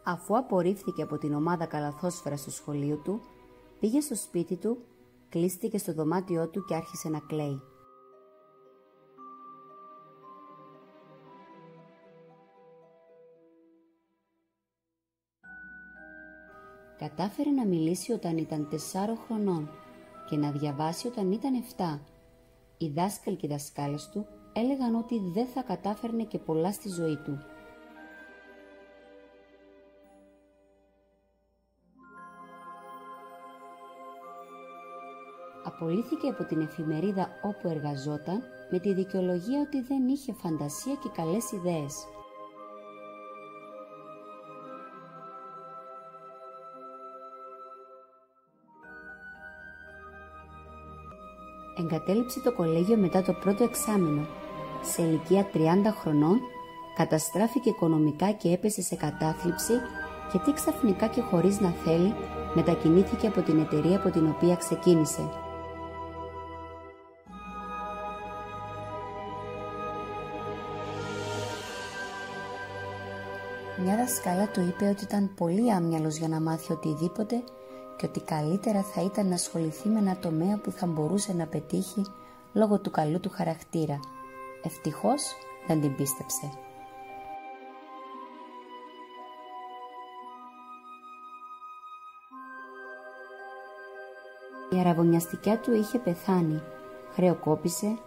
Αφού απορρίφθηκε από την ομάδα καλαθόσφαιρα στο σχολείο του, πήγε στο σπίτι του, κλείστηκε στο δωμάτιό του και άρχισε να κλαίει. Κατάφερε να μιλήσει όταν ήταν 4 χρονών και να διαβάσει όταν ήταν 7. Οι δάσκαλοι και οι δασκάλες του έλεγαν ότι δεν θα κατάφερνε και πολλά στη ζωή του. Απολύθηκε από την εφημερίδα όπου εργαζόταν με τη δικαιολογία ότι δεν είχε φαντασία και καλές ιδέες. Εγκατέλειψε το κολέγιο μετά το πρώτο εξάμηνο. Σε ηλικία 30 χρονών καταστράφηκε οικονομικά και έπεσε σε κατάθλιψη, γιατί ξαφνικά και χωρίς να θέλει μετακινήθηκε από την εταιρεία από την οποία ξεκίνησε. Μια δασκάλα του είπε ότι ήταν πολύ άμυαλος για να μάθει οτιδήποτε και ότι καλύτερα θα ήταν να ασχοληθεί με ένα τομέα που θα μπορούσε να πετύχει λόγω του καλού του χαρακτήρα. Ευτυχώς δεν την πίστεψε. Η αραβωνιαστικιά του είχε πεθάνει, χρεοκόπησε,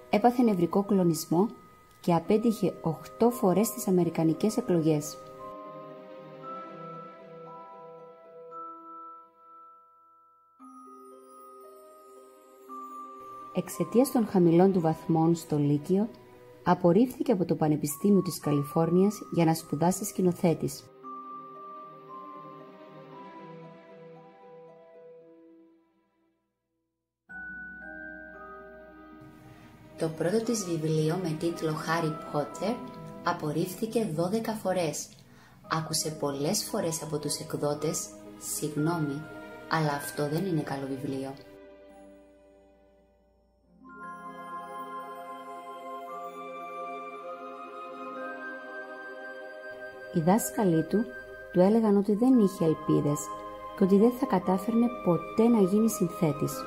έπαθε νευρικό κλονισμό και απέτυχε 8 φορές στις αμερικανικές εκλογές. Εξαιτίας των χαμηλών του βαθμών στο Λύκειο, απορρίφθηκε από το Πανεπιστήμιο της Καλιφόρνιας για να σπουδάσει σκηνοθέτης. Το πρώτο της βιβλίο με τίτλο Harry Potter απορρίφθηκε 12 φορές. Άκουσε πολλές φορές από τους εκδότες «Συγγνώμη, αλλά αυτό δεν είναι καλό βιβλίο». Οι δάσκαλοι του έλεγαν ότι δεν είχε ελπίδες και ότι δεν θα κατάφερνε ποτέ να γίνει συνθέτης.